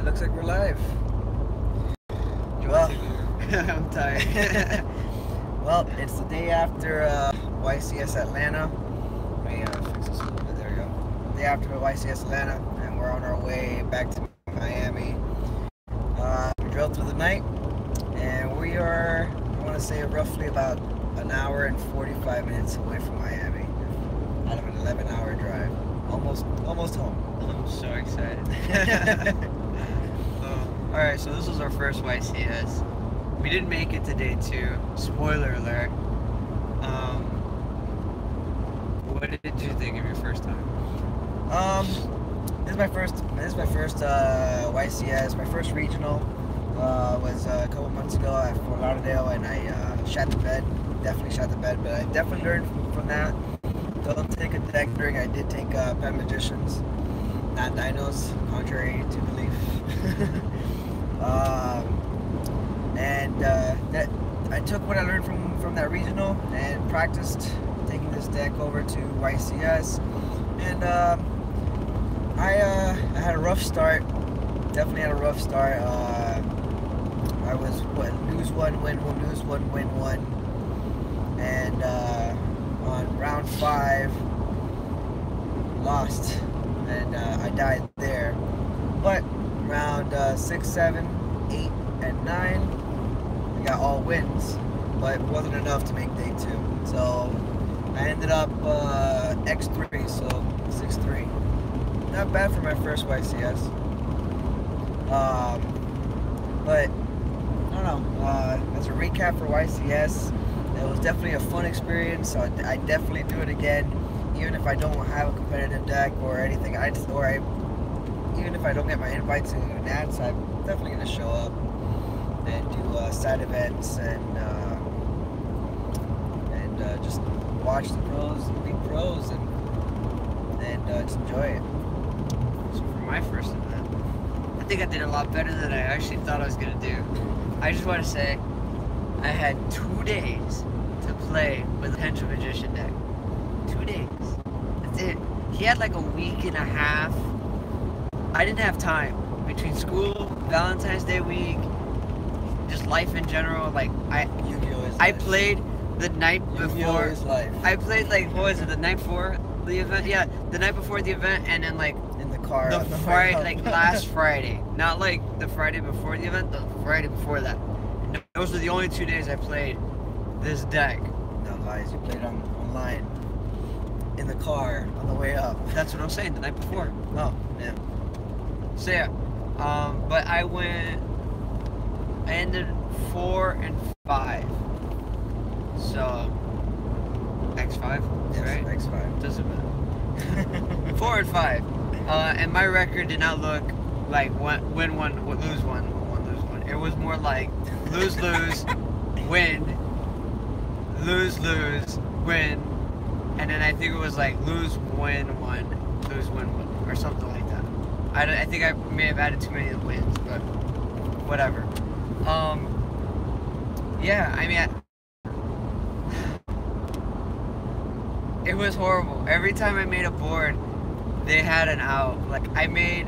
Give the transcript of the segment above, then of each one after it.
looks like we're live. Well, I'm tired. Well, it's the day after YCS Atlanta. Let me fix this a little bit. There we go. Day after YCS Atlanta, and we're on our way back to Miami. We drove through the night, and we are, I want to say, roughly about an hour and 45 minutes away from Miami. Out of an 11-hour drive. Almost home. I'm so excited. Alright, so this was our first YCS. We didn't make it to day 2. Spoiler alert. What did you think of your first time? This is my first YCS. My first regional was a couple months ago at Fort Lauderdale, and I shot the bed. Definitely shot the bed, but I definitely learned from that. Don't take a deck during. I did take pen magicians, not dinos, contrary to belief. That I took what I learned from that regional and practiced taking this deck over to YCS, and I had a rough start. Definitely had a rough start. I was lose one, win one, lose one, win one, and on round 5 lost, and I died there. But round 6, 7, 8, and 9 I got all wins, but it wasn't enough to make day 2. So I ended up X3, so 6-3. Not bad for my first YCS. But I don't know. As a recap for YCS, it was definitely a fun experience. So I definitely do it again, even if I don't have a competitive deck or anything. Even if I don't get my invite to Nats, I'm definitely gonna show up and do side events and just watch the pros, the big pros, and just enjoy it. So for my first event, I think I did a lot better than I actually thought I was gonna do. I just want to say, I had 2 days to play with the Pendulum Magician deck. 2 days. That's it. He had like a week and a half. I didn't have time between school, Valentine's Day week, just life in general. Like I played the night before. I played like, what was it, the night before the event? Yeah, the night before the event, and then like in the car. The Friday, like last Friday, not like the Friday before the event, the Friday before that. And those were the only 2 days I played this deck. No lies, you played online in the car on the way up. That's what I'm saying. The night before. Oh, yeah. So yeah, but I ended 4 and 5. So X5, yes, right? X5. Doesn't matter. 4 and 5, and my record did not look like win one, lose one, win one, lose one. It was more like lose, win, lose, win, and then I think it was like lose, win, one, lose, win, one, or something like that. I think I may have added too many wins, but whatever. Yeah, I mean, it was horrible. Every time I made a board, they had an out. Like, I made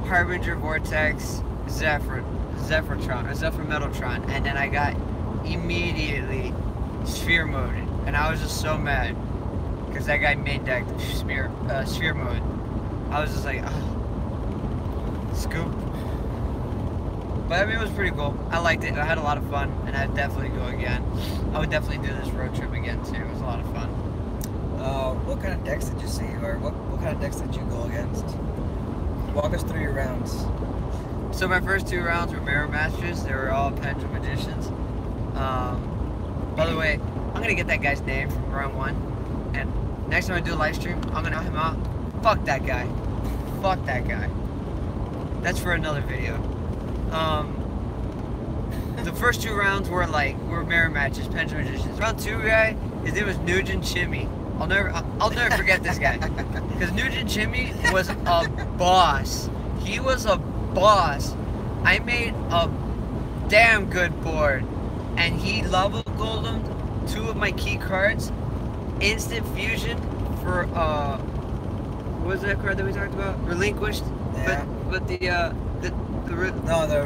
Harbinger, Vortex, Zephyr Metaltron, and then I got immediately Sphere moded, and I was just so mad because that guy main decked Sphere mode. I was just like, oh. Scoop. But I mean, it was pretty cool. I liked it. I had a lot of fun, and I'd definitely go again. I would definitely do this road trip again too. It was a lot of fun. What kind of decks did you see, or what kind of decks did you go against? Walk us through your rounds. So my first 2 rounds were Mirror Masters. They were all Pendulum Magicians. By the way, I'm gonna get that guy's name from round 1, and next time I do a live stream, I'm gonna knock him out. Fuck that guy. Fuck that guy. That's for another video. The first 2 rounds were mirror matches, Pendulum Magicians. Round 2 guy, his name was Nugent Chimmy. I'll never forget this guy, because Nugent Chimmy was a boss. He was a boss. I made a damn good board, and he level goldemed 2 of my key cards, instant fusion for what was that card that we talked about? Relinquished. Yeah. But the No, the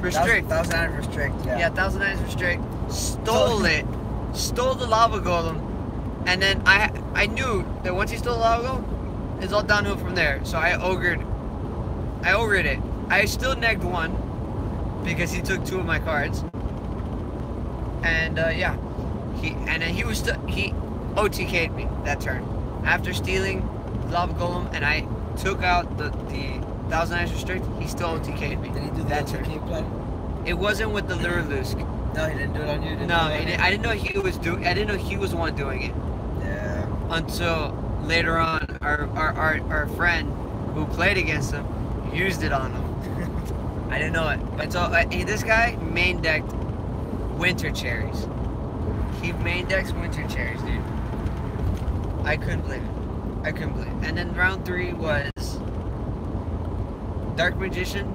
Restrict. 1,000 restrict. Yeah. Yeah, 1,000 restrict. Stole it. Stole the lava golem, and then I knew that once he stole the lava golem, it's all downhill from there. So I ogred it. I still negged one because he took 2 of my cards, and yeah, he OTK'd me that turn after stealing the lava golem, and I took out the 1,000 restrict. He still OTK'd me. Did he do that that turn? play? It wasn't with the Lurlusk. No, he didn't do it on you. No, I didn't know he was I didn't know he was the one doing it. Yeah. Until later on, our friend who played against him used it on him. I didn't know it. And so this guy main decked winter cherries. He main decks winter cherries, dude. I couldn't believe it. And then round 3 was Dark Magician.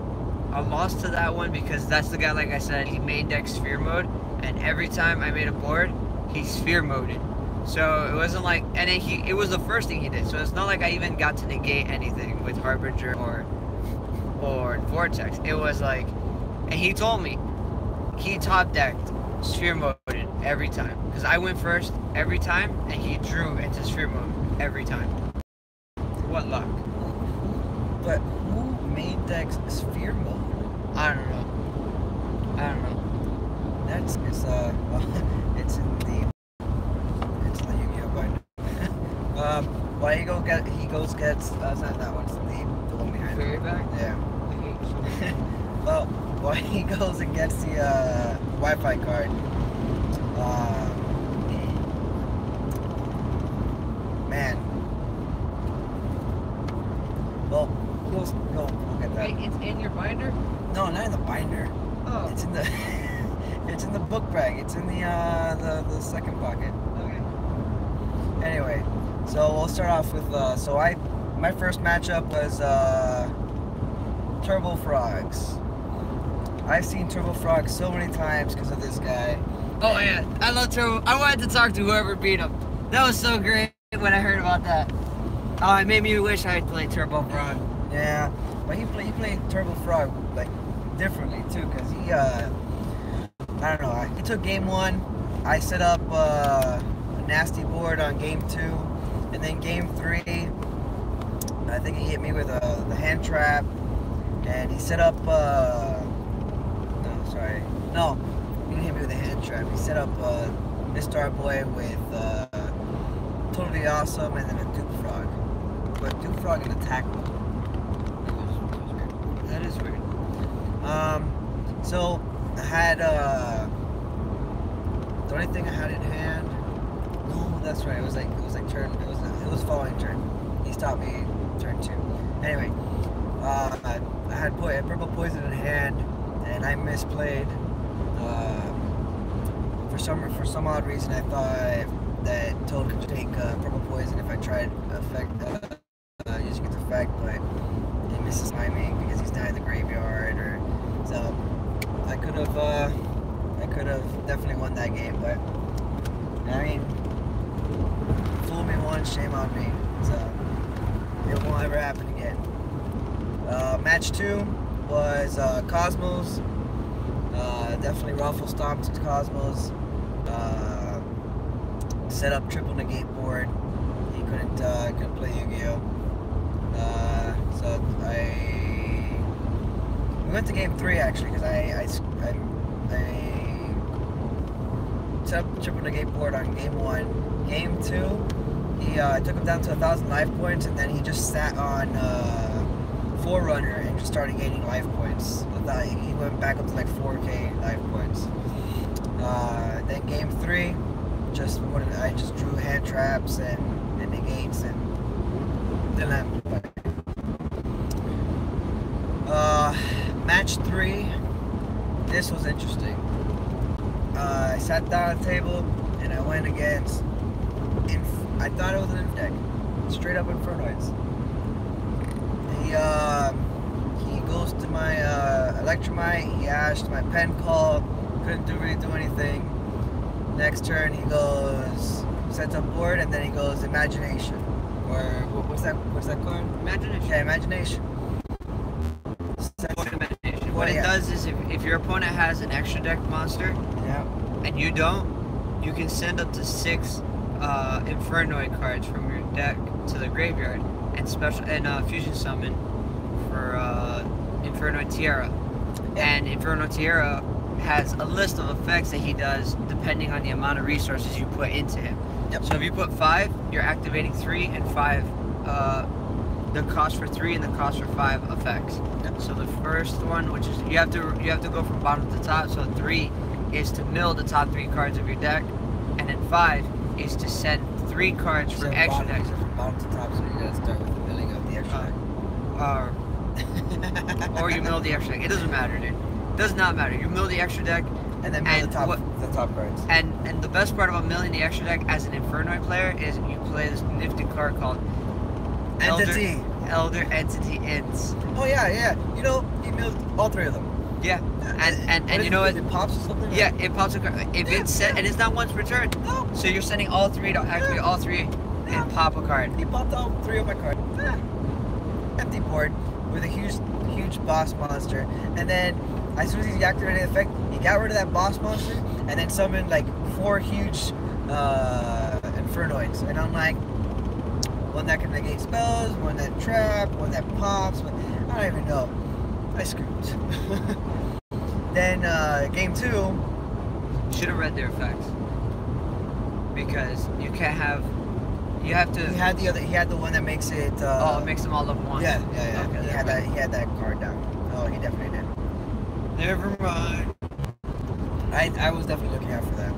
I lost to that one because that's the guy, like I said, he main decks sphere mode, and every time I made a board, he sphere moded. So it wasn't like, and it was the first thing he did. So it's not like I even got to negate anything with Harbinger or Vortex. It was like, and he told me he top decked sphere moded every time because I went first every time, and he drew into sphere mode every time. What luck? But who made decks sphere mode? I don't know. It's in the Yu-Gi-Oh binder. Why he goes gets it's not that one, it's the one behind Fairy it. back? Yeah. Well, why he goes and gets the Wi-Fi card. Man. Well, we'll get that. Wait, it's in your binder? No, not in the binder. Oh. It's in the it's in the book bag. It's in the second pocket. Okay. Anyway, so we'll start off with my first matchup was Turbo Frogs. I've seen Turbo Frogs so many times because of this guy. Oh yeah, I love Turbo. I wanted to talk to whoever beat him. That was so great when I heard about that. Oh, it made me wish I had played Turbo Frog. Yeah, but he played Turbo Frog like differently too, cause he I don't know. He took game 1. I set up a nasty board on game 2, and then game 3, I think he hit me with the hand trap, and he set up no, he didn't hit me with a hand trap. He set up Star Boy with Totally Awesome, and then a Duke Frog. But Duke Frog in attack mode. It was weird. That is weird. So I had the only thing I had in hand. No, that's right. It was like turn. It was following turn. He stopped me turn 2. Anyway, I had purple poison in hand, and I misplayed. For some odd reason, I thought that Toad could take purple poison if I tried using its effect, but he misses timing because he's not in the graveyard, or so I could have definitely won that game. But I mean, fool me once, shame on me. So it won't ever happen again. Match 2 was Cosmos. Definitely Ruffle stomped Cosmos. Set up triple negate board. He couldn't play Yu-Gi-Oh. So we went to game 3 actually, because I set up triple negate board on game 1. Game 2, he took him down to 1,000 life points, and then he just sat on Forerunner and just started gaining life points. He went back up to like 4k life points. Then game 3, I just drew hand traps and negates, and then match 3. This was interesting. I sat down at the table and I went against. I thought it was an inf deck, straight up Infernoids. He goes to my Electromite. He ashed my pen call. Couldn't really do anything. Next turn he goes, sets up board, and then he goes Imagination. Or what's that card? Imagination. Yeah, Imagination. Sets what it yeah. does is if your opponent has an extra deck monster Yeah. and you don't, you can send up to 6 Infernoid cards from your deck to the graveyard and fusion summon for Infernoid Tiara. And Inferno Tiara has a list of effects that he does depending on the amount of resources you put into him. Yep. So if you put 5, you're activating 3 and 5. The cost for 3 and the cost for 5 effects. Yep. So the first one, which is you have to go from bottom to top. So 3 is to mill the top 3 cards of your deck, and then 5 is to send 3 cards for extra decks. From bottom to top, so you gotta start with the milling of the extra deck. Or you mill the extra deck. It doesn't matter, dude. Does not matter. You mill the extra deck, and then mill the top cards. And the best part about milling the extra deck as an Infernoid player is you play this nifty card called Elder Entity Ints. Oh yeah. You know, he milled all 3 of them. Yeah. And you know what? It pops or something? Yeah, it pops a card. If it's set, and it's not once per turn. No. So you're sending all 3 to activate all 3 and pop a card. He popped all 3 of my cards. Yeah. Empty board with a huge boss monster, and then as soon as he activated the effect, he got rid of that boss monster, and then summoned like 4 huge Infernoids, and I'm like, one that can negate spells, one that trap, one that pops. I don't even know. I screwed. Then game 2. Should have read their effects, because you can't have. You have to. He had the one that makes it. It makes them all level 1. Yeah. Okay, He had that card down. Oh, he definitely did. Never mind. I was definitely looking out for that.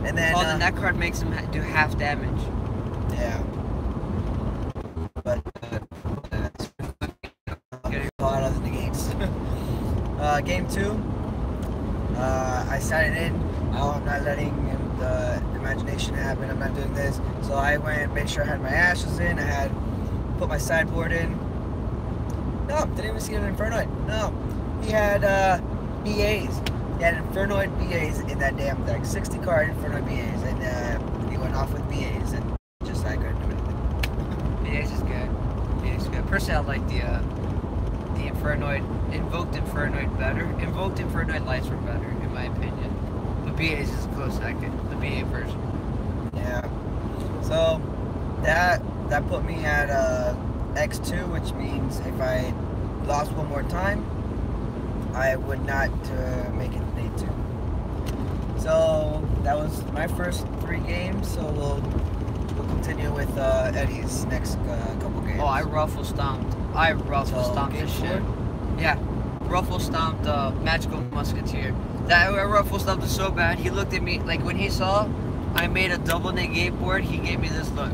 And then. Then that card makes them do half damage. Yeah. But a lot of the negates. Game 2. I sat it in. I'm not letting the imagination happen. I'm not doing this. So I went, made sure I had my ashes in. I had put my sideboard in. No, didn't even see an Infernoid. No, he had BAs. He had Infernoid BAs in that damn deck. 60 card Infernoid BAs, and he went off with BAs, and just I couldn't do anything. BAs is good. BAs is good. Personally, I like the Infernoid, Invoked Infernoid better. Invoked Infernoid Lights were better, in my opinion. But BAs is close second, the BA version. Yeah. So that put me at X2, which means if I lost one more time, I would not make it to day 2. So that was my first 3 games. So we'll continue with Eddie's next couple games. Oh, I ruffle stomped this shit. Yeah, ruffle stomped Magical Musketeer. That ruffle stomped was so bad. He looked at me like when he saw I made a double negate board. He gave me this look.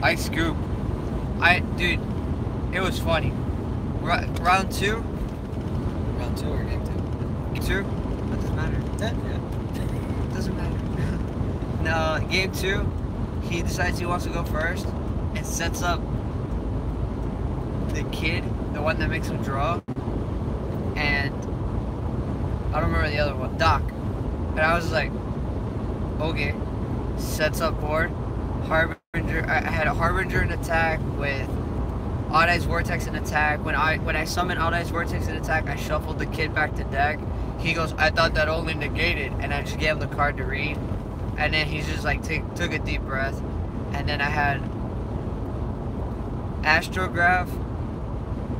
I scoop. Dude, it was funny. Round 2. Round 2 or game 2? Game 2. That doesn't matter. Yeah. Doesn't matter. No, game 2. He decides he wants to go first and sets up the kid, the one that makes him draw, and I don't remember the other one, Doc. And I was like, okay. Sets up board. Harbinger. I had a Harbinger in attack with Odd Eyes Vortex in attack. When I summoned Odd Eyes Vortex in attack, I shuffled the kid back to deck. He goes, I thought that only negated, and I just gave him the card to read. And then he's just like took a deep breath, and then I had Astrograph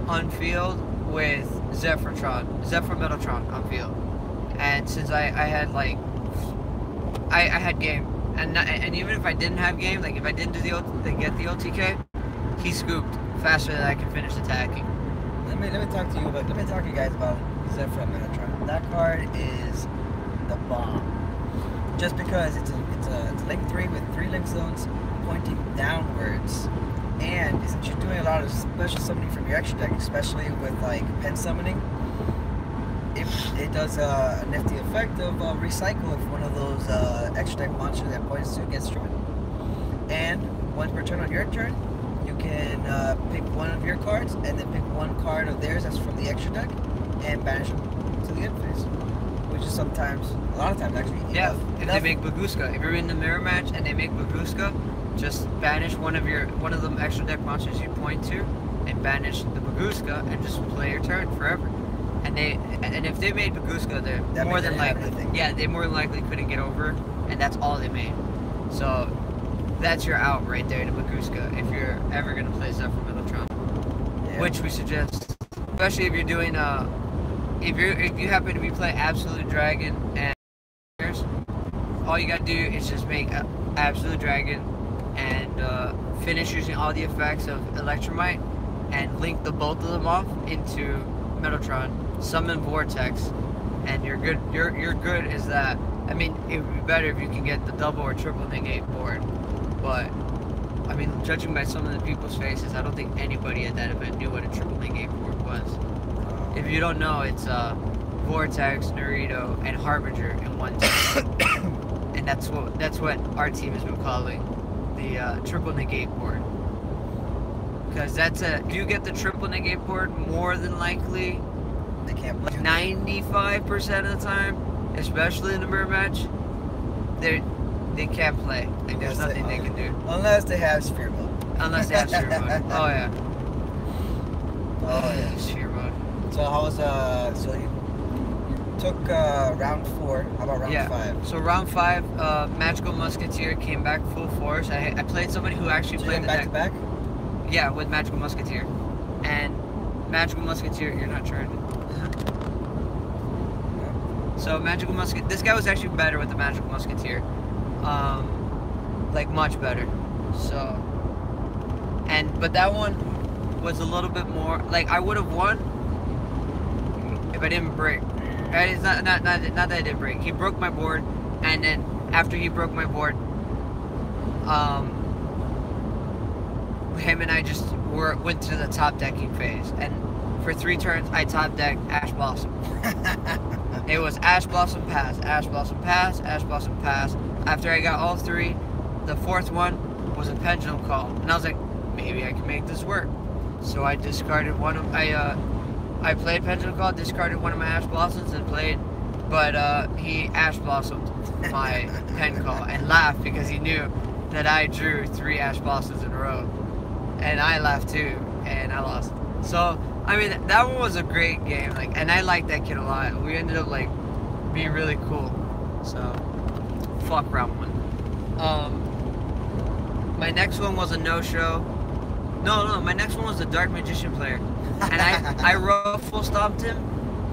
on field with Zephyr Metaltron on field. And since I had like I had game, and even if I didn't have game, like if I didn't do get the OTK, he scooped faster than I could finish attacking. Let me talk to you guys about Zephyr Metatron. That card is the bomb. Just because it's a link 3 with 3 link zones pointing downwards, and since you're doing a lot of special summoning from your extra deck, especially with like pen summoning, it does a nifty effect of recycle if one of those extra deck monsters that points to gets destroyed. And once per turn on your turn, you can pick one of your cards and then pick one card of theirs that's from the extra deck and banish them to the end phase. Which is sometimes, a lot of times actually. Yeah, if they make Baguska. If you're in the mirror match and they make Baguska, just banish one of them extra deck monsters you point to and banish the Baguska and just play your turn forever. And if they made Baguska, they're more than likely, they more than likely couldn't get over, and that's all they made. So that's your out right there to Baguska if you're ever gonna play stuff for Mellotron, which we suggest, especially if you're doing if you happen to be playing Absolute Dragon and all you gotta do is just make Absolute Dragon and finish using all the effects of Electromite and link the both of them off into Mellotron, summon Vortex, and you're good. You're good as that. I mean, it would be better if you can get the double or triple negate board, but I mean, judging by some of the people's faces, I don't think anybody at that event knew what a triple negate board was. If you don't know, it's Vortex, Naruto, and Harbinger in one team, and that's what our team has been calling the triple negate board. Because if you get the triple negate board, more than likely, they can't play. 95% of the time, especially in the mirror match, they can't play. Like there's nothing they can do. Unless they have Sphere Mode. Unless they have Sphere Mode. Oh yeah. Oh yeah. Sphere Mode. So how was so you took round 4. How about round 5? So round 5, Magical Musketeer came back full force. I played somebody who actually played the back deck. to back. Yeah, with Magical Musketeer. And Magical Musketeer, you're not charging. So Magical Musketeer, this guy was actually better with the Magical Musketeer. Like much better. So, but that one was a little bit more, like I would have won if I didn't break. Right? It's not that I didn't break. He broke my board, and then after he broke my board, him and I just went to the top decking phase, and for 3 turns I top decked Ash Blossom. It was Ash Blossom pass, Ash Blossom pass, Ash Blossom pass. After I got all 3, the 4th one was a Pendulum Call, and I was like, maybe I can make this work. So I discarded one of I played Pendulum Call, discarded one of my Ash Blossoms and played, but he Ash Blossomed my Pen Call and laughed because he knew that I drew 3 Ash Blossoms in a row. And I laughed too, and I lost. So, I mean, that one was a great game, like, and I liked that kid a lot. We ended up, like, being really cool. So, fuck round 1. My next one was a no-show. No, my next one was a Dark Magician player. And I ruffle stomped him,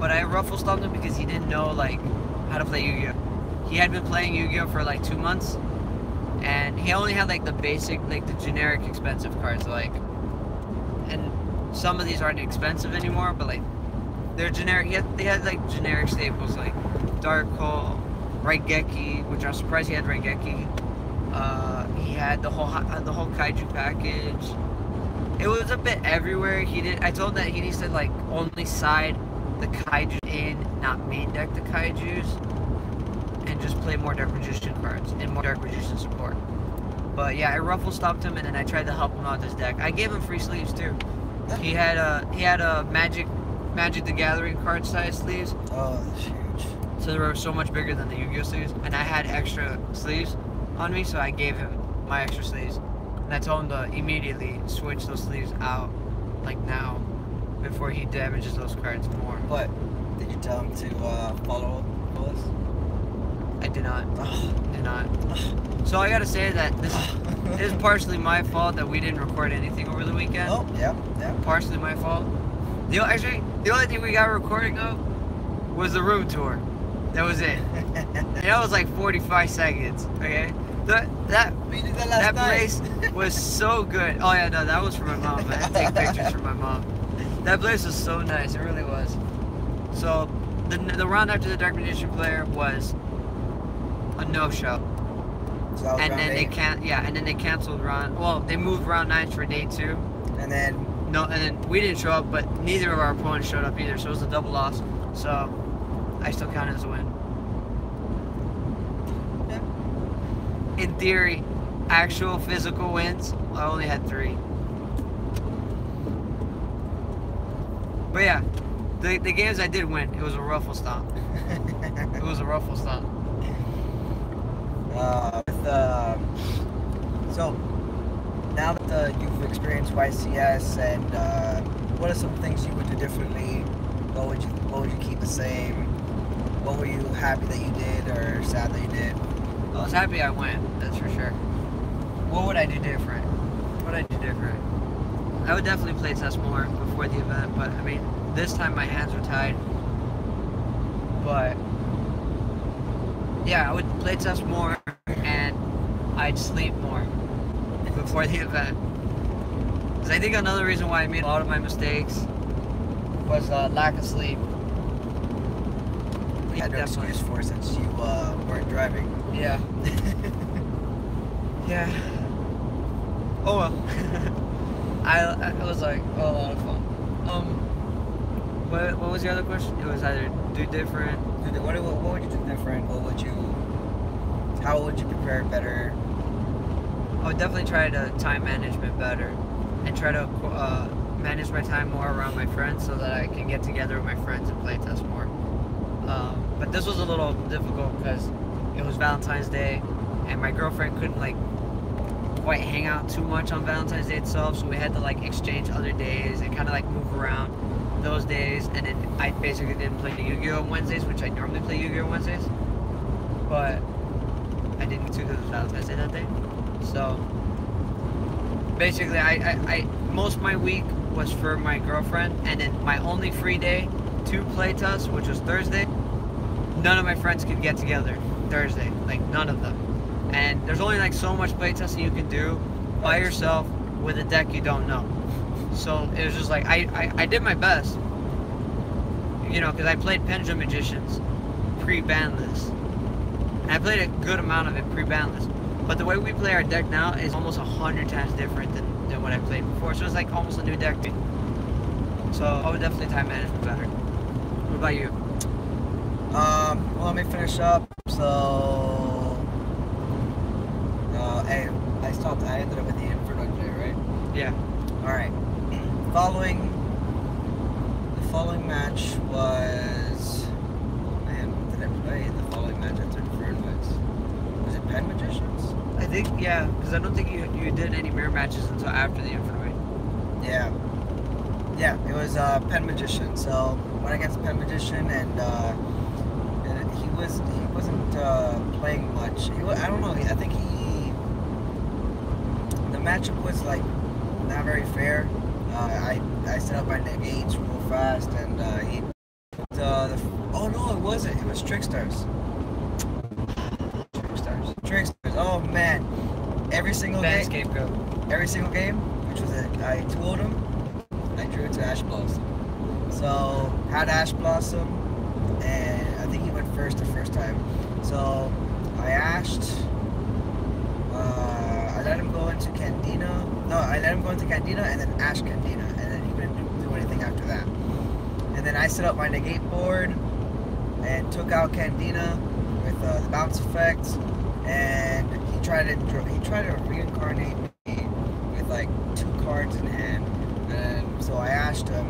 but I ruffle stomped him because he didn't know, like, how to play Yu-Gi-Oh! He had been playing Yu-Gi-Oh! For, like, 2 months. And he only had like the basic, like the generic expensive cards, like, and some of these aren't expensive anymore, but like they're generic. They had like generic staples like Dark Hole, Raigeki, which I'm surprised he had Raigeki. He had the whole Kaiju package. It was a bit everywhere. I told him that he needs to like only side the Kaiju in, not main deck the Kaijus. And just play more Dark Magician cards and more Dark Magician support. But yeah, I ruffle stopped him, and then I tried to help him out with his deck. I gave him free sleeves too. He had a Magic the Gathering card size sleeves. Oh, that's huge. So they were so much bigger than the Yu-Gi-Oh sleeves, and I had extra sleeves on me, so I gave him my extra sleeves. And I told him to immediately switch those sleeves out, like now, before he damages those cards more. But did you tell him to follow this? I did not. Did not. So I gotta say that this is partially my fault that we didn't record anything over the weekend. Oh, yeah. Partially my fault. The only thing we got recording of was the room tour. That was it. And that was like 45 seconds. Okay. That place was so good. Oh yeah, no, that was for my mom. I had to take pictures for my mom. That place was so nice. It really was. So the round after the Dark Magician player was a no-show. So and then they canceled round. Well, they moved round 9 for day 2. And then we didn't show up, but neither of our opponents showed up either. So it was a double loss. So I still count it as a win. Yeah. In theory, actual physical wins, I only had 3. But yeah, the games I did win, it was a ruffle stomp. It was a ruffle stomp. So now that you've experienced YCS and what are some things you would do differently? What would you keep the same? What were you happy that you did or sad that you did? I was happy I went, that's for sure. What would I do different? What would I do different? I would definitely play test more before the event, but I mean, this time my hands were tied. But yeah, I would play test more and I'd sleep more before the event. Because I think another reason why I made a lot of my mistakes was lack of sleep. You had no excuse for it since you weren't driving. Yeah. Yeah. Oh well. I was like, oh, a lot of fun. What was the other question? It was either do different. What would you do different? How would you prepare better? I would definitely try to time management better and try to manage my time more around my friends so that I can get together with my friends and play test more. But this was a little difficult because it was Valentine's Day and my girlfriend couldn't like quite hang out too much on Valentine's Day itself, so we had to like exchange other days and kind of like move around those days. And then I basically didn't play Yu-Gi-Oh! On Wednesdays, which I normally play Yu-Gi-Oh! On Wednesdays, but I didn't get to because it was Valentine's Day that day. So basically I most of my week was for my girlfriend, and then my only free day to play test, which was Thursday, none of my friends could get together Thursday, like none of them. And there's only like so much playtesting you can do by yourself with a deck you don't know. So it was just like, I did my best, you know, because I played Pendulum Magicians pre-ban list. And I played a good amount of it pre-ban list. But the way we play our deck now is almost 100 times different than what I played before. So it's like almost a new deck. So I would definitely time management better. What about you? Well, let me finish up. So, I ended up with the Inferno today, right? Yeah. All right. The following match was, man, what did I play? The following match after Inferno was it Pen Magicians? I think, yeah, because I don't think you did any mirror matches until after the Inferno. Yeah. Yeah, it was Pen Magician. So went against Pen Magician, and he wasn't playing much. I don't know. I think the matchup was like not very fair. I set up my negates real fast, and he oh no, it wasn't. It was Trickstars. Trickstars. Oh man, every single game. Scapegoat. Every single game, which was I 2-0'd him. I drew it to Ash Blossom. So had Ash Blossom, and I think he went first the first time. So I ashed. I let him go into Candina. No, I let him go into Candina and then Ash Candina, and then he couldn't do anything after that. And then I set up my negate board and took out Candina with the bounce effect, and he tried to reincarnate me with like 2 cards in hand. And so I asked him,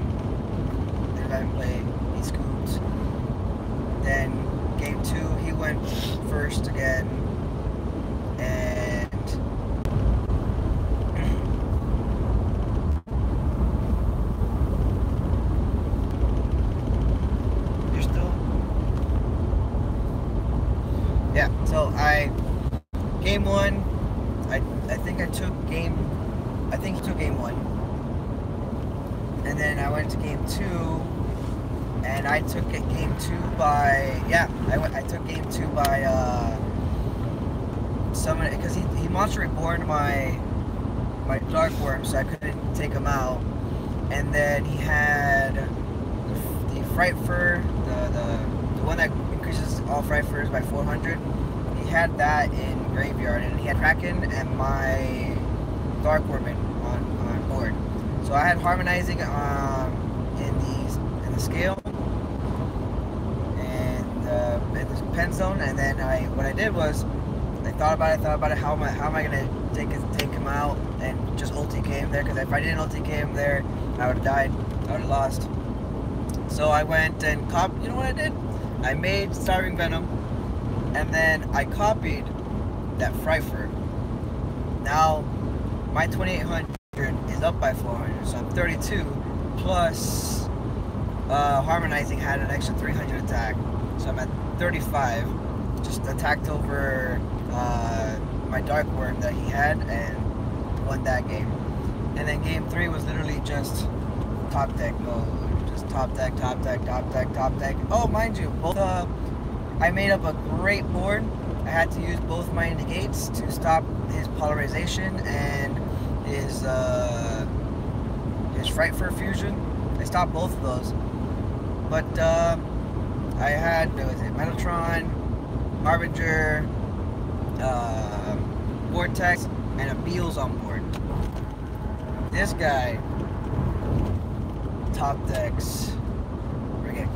and let him play. He scooped. Then game 2, he went first again, and You're still? yeah. So game 1, I think he took game 1. And then I went to game 2, and I took game 2 by, I took game 2 by summon, because he monster reborn my Dark Worm, so I couldn't take him out. And then he had the Fright Fur, the one that increases all Fright Furs by 400. He had that in graveyard, and he had Kraken and my Dark Worm on board. So I had harmonizing in the scale and in the pen zone, and then what I did was I thought about it. How am I gonna take him out and just ulti him there? Because if I didn't ulti him there, I would have died. I would have lost. So I went and you know what I did? I made Starving Venom, and then I copied that Fryfer. Now my 2800 is up by 400, so I'm 32, plus harmonizing had an extra 300 attack, so I'm at 35. Just attacked over my dark worm that he had and won that game. And then game 3 was literally just top deck mode, just top deck, top deck, top deck, top deck. Oh, mind you, both I made up a great board. I had to use both my negates to stop his polarization and his fright for fusion. I stopped both of those. But I had, what was it, Metatron, Harbinger, Vortex, and a Beals on board. This guy top decks Regeki.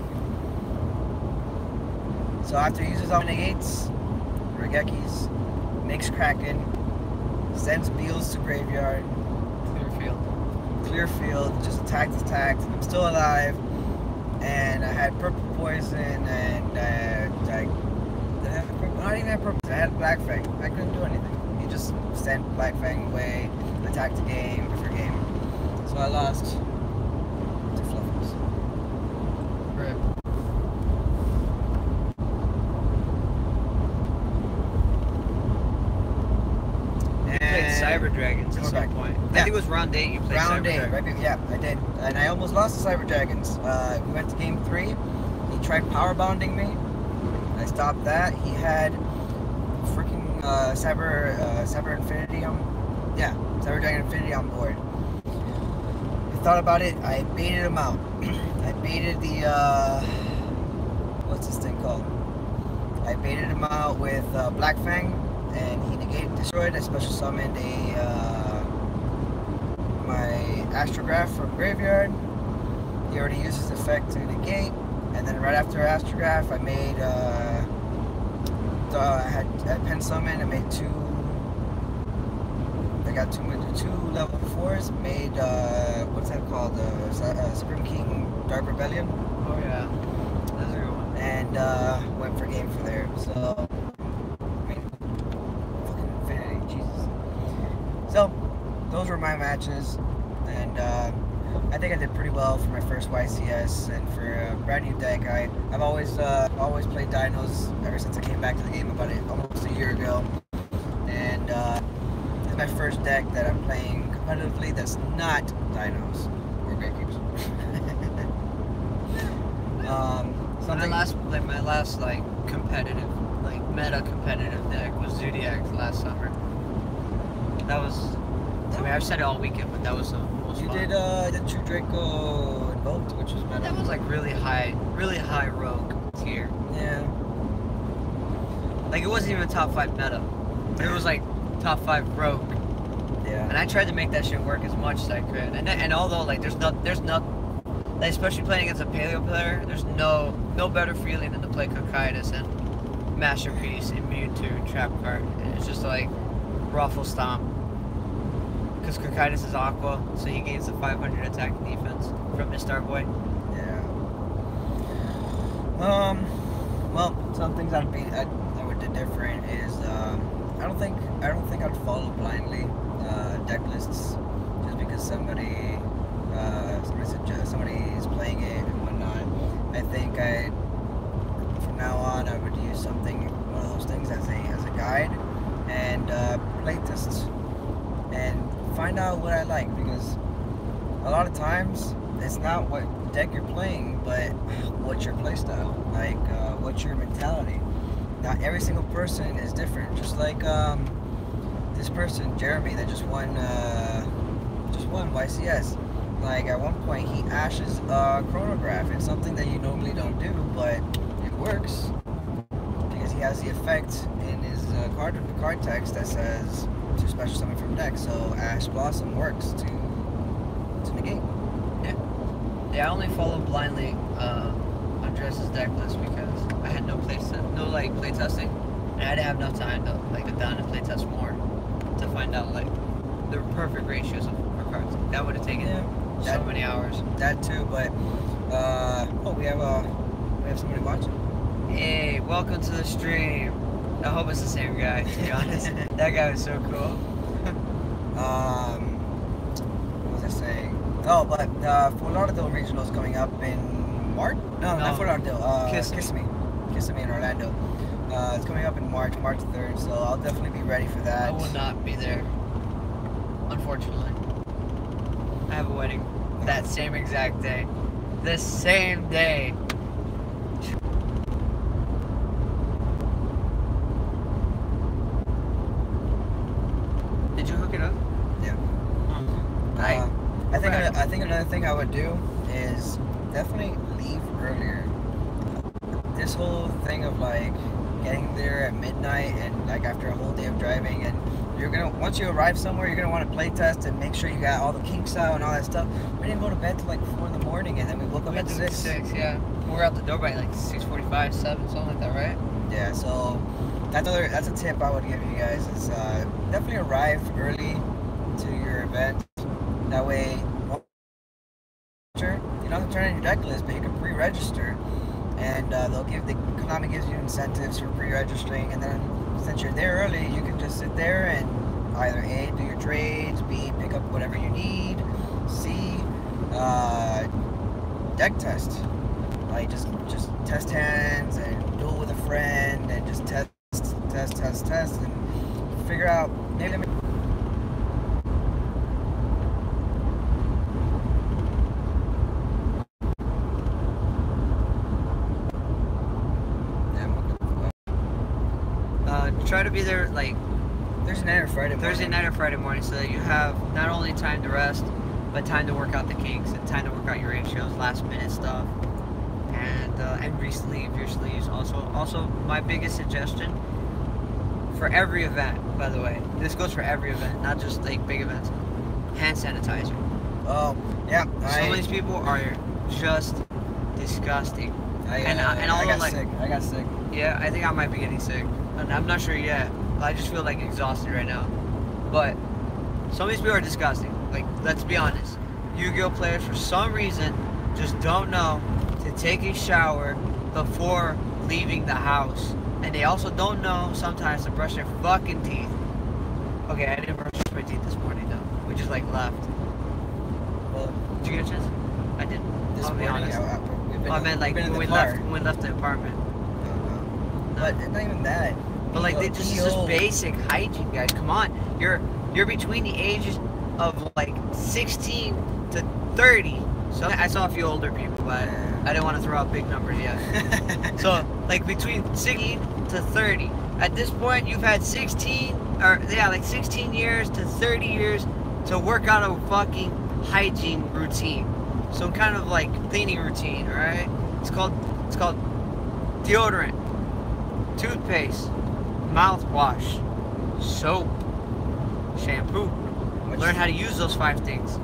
So after he uses all negates, Regekis, makes Kraken, sends Beals to graveyard, clear field, just attacked, I'm still alive, and I had purple poison, and not even had purple, I had Black Fang. I couldn't do anything. He just sent Black Fang away, attacked the game, different game. So I lost to Fluffles. Rip. You played Cyber Dragons at some point. Yeah. I think it was round 8 you played Round Cyber 8, Dragons. right? Yeah, I did. And I almost lost to Cyber Dragons. We went to game 3. He tried power bonding me. I stopped that. He had freaking Cyber Infinity on. Yeah, Cyber Dragon Infinity on board. I thought about it. I baited him out. I baited the what's this thing called? I baited him out with Black Fang, and he negated, destroyed. I special summoned my Astrograph from graveyard. He already used his effect to negate, and then right after Astrograph, I made I had pen summon. I made 2. I got 2 level 4s. Made what's that called? Supreme King Dark Rebellion. Oh yeah, that's a good one. And went for game for there. So I mean, fucking Infinity, Jesus. So those were my matches, and I think I did pretty well for my first YCS, and for a brand new deck. I've always played Dinos ever since I came back to the game about almost a year ago, and it's my first deck that I'm playing competitively that's not Dinos or Great Cubes. My last like competitive, like meta competitive deck was Zodiac last summer. That was, I mean, I've said it all weekend, but that was the most You fun. did the True Draco Invoked, which was meta. That was like really high rogue tier. Yeah. Like it wasn't even top 5 meta. It was like top 5 rogue. Yeah. And I tried to make that shit work as much as I could. And although like there's not like, especially playing against a paleo player, there's no better feeling than to play Cocytus and Masterpiece, Immune to Trap Card. And it's just like Ruffle Stomp. Because Cocytus is Aqua, so he gains the 500 attack and defense from his Starboy. Yeah. Well, some things I would do different is I don't think I'd follow blindly deck lists just because somebody is playing it and whatnot. I think from now on I would use one of those things as a guide and play tests and find out what I like, because a lot of times it's not what deck you're playing, but what's your playstyle, like what's your mentality. Not every single person is different. Just like this person, Jeremy, that just won YCS. Like at one point he ashes chronograph. It's something that you normally don't do, but it works because he has the effect in his card text that says to special summon from deck. So Ash Blossom works to negate. Yeah, I only followed blindly Andres' deck list because I had no play testing, and I didn't have enough time to like sit down and play test more to find out like the perfect ratios for cards. That would have taken so many hours. That too, but we have somebody watching. Hey, welcome to the stream. I hope it's the same guy, to be honest. That guy was so cool. What was I saying? Oh, but Fort Lauderdale Regional is coming up in March. No, not Fort Lauderdale. Kissimmee in Orlando. It's coming up in March 3rd. So I'll definitely be ready for that. I will not be there, unfortunately. I have a wedding that same exact day. The same day. Did you hook it up? Yeah. I think another thing I would do is definitely leave earlier. This whole thing of like getting there at midnight and like after a whole day of driving, and you're gonna, once you arrive somewhere, you're gonna want to play test and make sure you got all the kinks out and all that stuff. We didn't go to bed till like 4 in the morning, and then we woke up at 6. 6, yeah. We were out the door by like 6:45, 7, something like that, right? Yeah. So that's a tip I would give you guys is definitely arrive early to your event. That way, you don't have to turn in your deck list, but you can pre-register, and the Konami gives you incentives for pre-registering, and then since you're there early, you can just sit there and either A, do your trades, B, pick up whatever you need, C, deck test. Like just test hands and do it with a friend and just test and figure out maybe. Try to be there like Thursday night or Friday morning, so that you have not only time to rest, but time to work out the kinks and time to work out your ratios, last minute stuff, and re-sleeve your sleeves. Also, my biggest suggestion for every event, by the way, this goes for every event, not just like big events. Hand sanitizer. Oh yeah. Some of these people are just disgusting. I got sick. Yeah, I think I might be getting sick. I'm not sure yet. I just feel like exhausted right now. But some of these people are disgusting. Like, let's be honest. Yu-Gi-Oh players, for some reason, just don't know to take a shower before leaving the house. And they also don't know sometimes to brush their fucking teeth. Okay, I didn't brush my teeth this morning though. We just like left. Well, did you get a chance? I didn't. I'll be honest. I meant like when we left the apartment. But not even that. But like they just basic hygiene, guys. Come on, you're between the ages of like 16 to 30. So I saw a few older people, but I didn't want to throw out big numbers yet. So like between 16 to 30. At this point, you've had 16 years to 30 years to work out a fucking hygiene routine. Some kind of like cleaning routine, all right? It's called deodorant, toothpaste, mouthwash, soap, shampoo. Learn how to use those 5 things.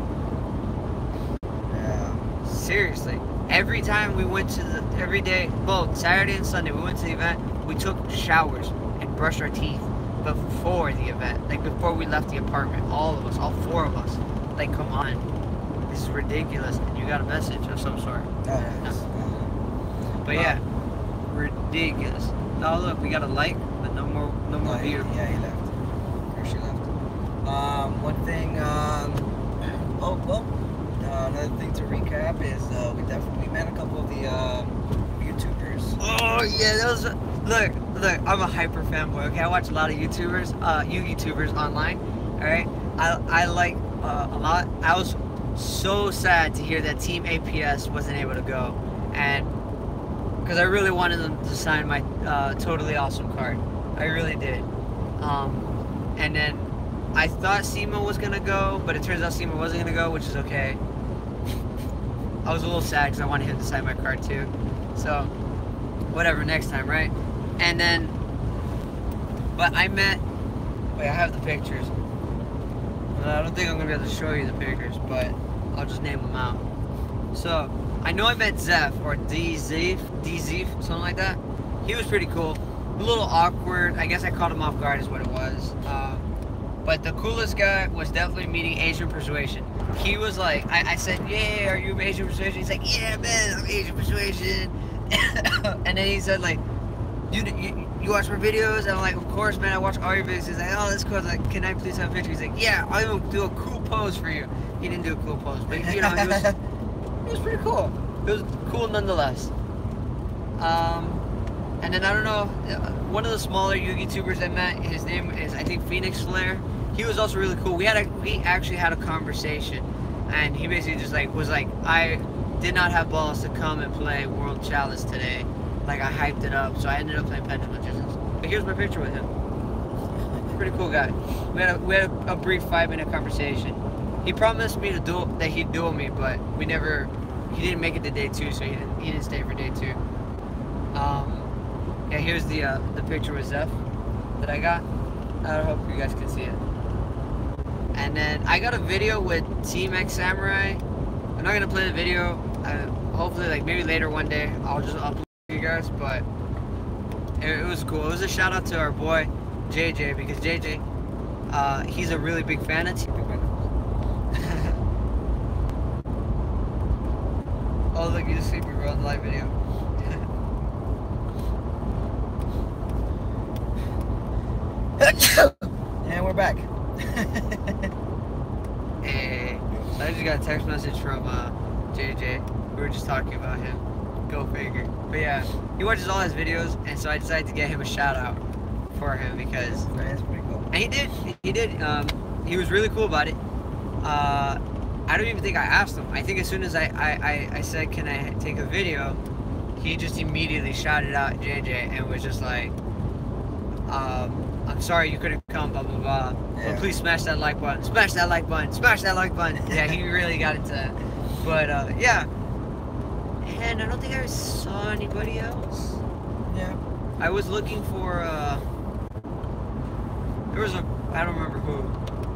Yeah. Seriously. Every time we went to every day, both Saturday and Sunday, we went to the event, we took showers and brushed our teeth before the event. Like before we left the apartment. All of us, all 4 of us. Like, come on. This is ridiculous. And you got a message of some sort. Oh, yeah. No. But yeah, ridiculous. Oh look, we got a like, but no more view. Yeah, he left. Or she left. One thing, another thing to recap is we definitely met a couple of the YouTubers. Oh yeah, those. Look, I'm a hyper fanboy. Okay, I watch a lot of YouTubers, YouTubers online. All right, I like a lot. I was so sad to hear that Team APS wasn't able to go, and because I really wanted them to sign my Totally Awesome card. I really did. And then I thought SEMA was gonna go, but it turns out SEMA wasn't gonna go, which is okay. I was a little sad because I wanted him to sign my card too. So, whatever, next time, right? And then, but I met, wait, I have the pictures. I don't think I'm gonna be able to show you the pictures, but I'll just name them out. So, I know I met Zeph, or D-Zeef, something like that. He was pretty cool. A little awkward. I guess I caught him off guard is what it was. But the coolest guy was definitely meeting Asian Persuasion. He was like, I said, yeah, are you Asian Persuasion? He's like, yeah, man, I'm Asian Persuasion. And then he said, like, you watch my videos? And I'm like, of course, man, I watch all your videos. He's like, oh, that's cool. I was like, can I please have a picture? He's like, yeah, I'll even do a cool pose for you. he didn't do a cool pose, but you know, it was pretty cool. It was cool nonetheless. And then I don't know, one of the smaller YouTubers I met, his name is, I think, Phoenix Flare. He was also really cool. We actually had a conversation, and he basically just was like, I did not have balls to come and play World Challenge today. Like, I hyped it up, so I ended up playing Pendulum Magicians. But here's my picture with him. Pretty cool guy. We had a brief 5-minute conversation. He promised me that he'd duel me, but he didn't make it to day 2, so he didn't stay for day 2. Yeah, here's the picture with Zeph that I got. I hope you guys can see it. And then I got a video with Team X Samurai. I'm not gonna play the video. Hopefully, like maybe later one day, I'll just upload it to you guys. But it was cool. It was a shout out to our boy JJ, because JJ, he's a really big fan of Team. Oh look, you just see me on the live video. And we're back. Hey, so I just got a text message from JJ. We were just talking about him. Go figure. But yeah, he watches all his videos, and so I decided to get him a shout out for him because That's pretty cool. and he did. He was really cool about it. I don't even think I asked him. I think as soon as I said, can I take a video, he just immediately shouted out JJ and was just like, I'm sorry you couldn't come, blah, blah, blah. Yeah. But please smash that like button. Smash that like button. Smash that like button. Yeah, he really got into that. But, yeah. And I don't think I saw anybody else. Yeah. I was looking for, there was I don't remember who.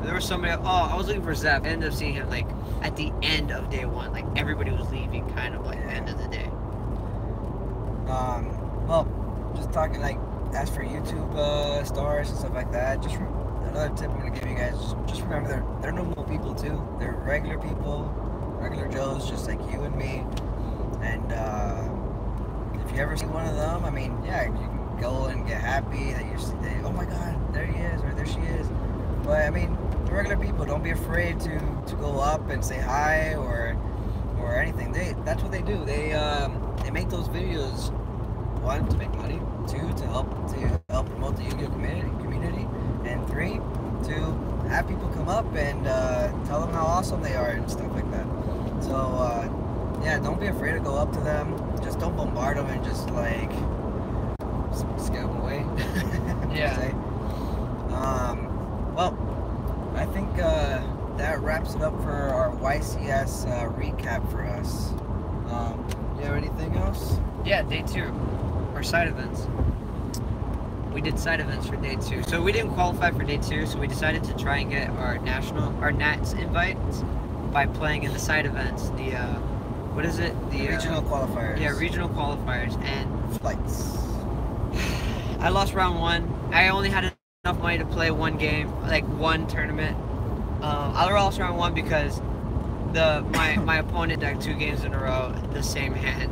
There was somebody, I was looking for Zep. I ended up seeing him, like, at the end of day 1. Like, everybody was leaving kind of, like, the end of the day. Well, just talking, like, as for YouTube stars and stuff like that, just another tip I'm gonna give you guys, just remember they're normal people too. They're regular people, regular Joes, just like you and me. And if you ever see one of them, I mean, yeah, you can go and get happy that oh my God, there he is or there she is. But I mean, they're regular people. Don't be afraid to go up and say hi or anything. That's what they do. They make those videos, 1, to make money, 2, to help promote the Yu-Gi-Oh community, and 3, to have people come up and tell them how awesome they are and stuff like that. So yeah, don't be afraid to go up to them. Just don't bombard them and just like scare them away. Yeah. Well, I think that wraps it up for our YCS recap for us. You have anything else? Yeah, day 2. Or side events. We did side events for day 2. So we didn't qualify for day 2, so we decided to try and get our Nats invites by playing in the side events. The what is it? The regional qualifiers. Yeah, regional qualifiers and flights. I lost round 1. I only had enough money to play one game, like one tournament. I lost round 1 because my opponent decked 2 games in a row, the same hand.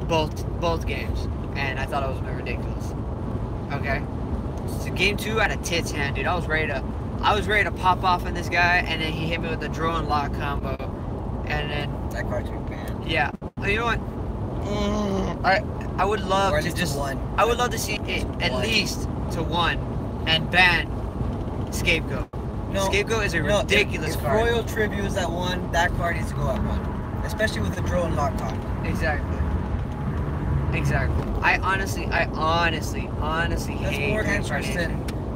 Both games, and I thought it was a bit ridiculous. Okay, so game 2 had a tits hand, dude. I was ready to pop off on this guy, and then he hit me with the draw and lock combo, and then that card should be banned. Yeah, you know what? I would love to just I would love to see it at least to 1 and ban Scapegoat. No, Scapegoat is a ridiculous card. If Royal Tribute is at 1, that card needs to go at 1, especially with the draw and lock combo. Exactly. I honestly hate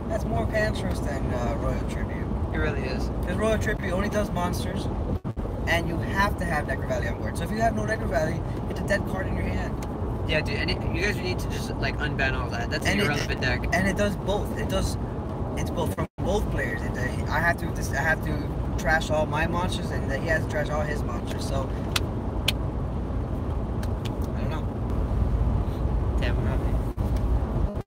That's more cancerous than Royal Tribute. It really is. Because Royal Tribute only does monsters, and you have to have Necro Valley on board. So if you have no Necro Valley, it's a dead card in your hand. Yeah, dude, and you guys need to just like unban all that. That's an irrelevant deck. And it does both. It's both from both players. I have to trash all my monsters, and he has to trash all his monsters. So.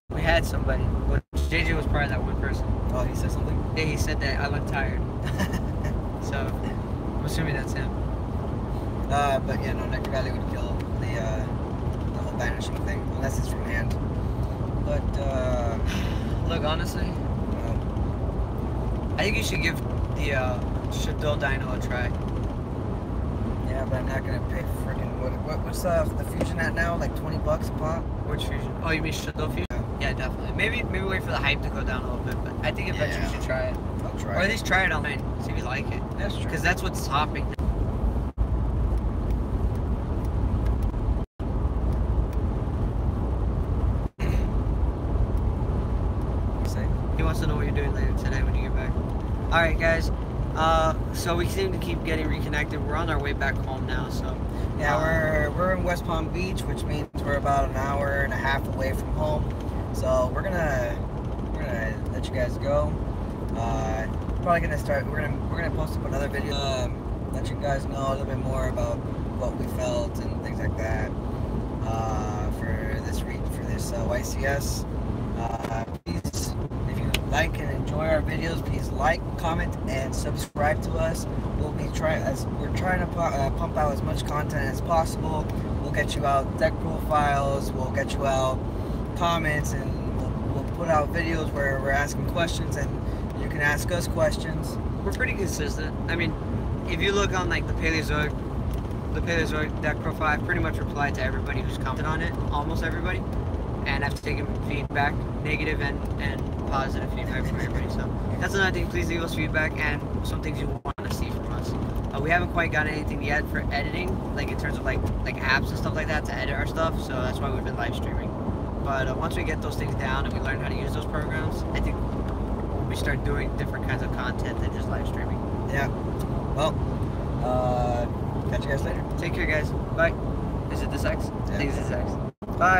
We had somebody, but JJ was probably that one person. Oh, he said something? Yeah, he said that I look tired. So, I'm assuming that's him. But yeah, no, Necro Valley would kill the whole banishing thing, unless it's from hand. But, look, honestly, I think you should give the Shadil Dino a try. Yeah, but I'm not gonna pay freaking what's the Fusion at now? Like $20 a pop? Which Fusion? Oh, you mean Shadil Fusion? Yeah, definitely. Maybe wait for the hype to go down a little bit, but I think eventually you should try it. I'll try. Or at least try it online, see if you like it. That's true. Because that's what's topping. He wants to know what you're doing later today when you get back. All right, guys. So we seem to keep getting reconnected. We're on our way back home now, so. Yeah, we're in West Palm Beach, which means we're about an hour and a half away from home. So we're gonna let you guys go. Probably gonna start. We're gonna post up another video. Let you guys know a little bit more about what we felt and things like that. For this YCS. Please, if you like and enjoy our videos, please like, comment, and subscribe to us. We're trying to pump out as much content as possible. We'll get you out deck profiles. We'll get you out comments, and we'll put out videos where we're asking questions, and you can ask us questions. We're pretty consistent. I mean, if you look on like the Paleozoic deck profile, I've pretty much replied to everybody who's commented on it, almost everybody. And I've taken feedback, negative and positive feedback from everybody. So that's another thing. Please leave us feedback and some things you want to see from us. We haven't quite gotten anything yet for editing, like in terms of like apps and stuff like that to edit our stuff. So that's why we've been live streaming. But once we get those things down and we learn how to use those programs, I think we start doing different kinds of content than just live streaming. Yeah. Well, catch you guys later. Take care, guys. Bye. Is it this X? Yeah. I think this is X. Bye.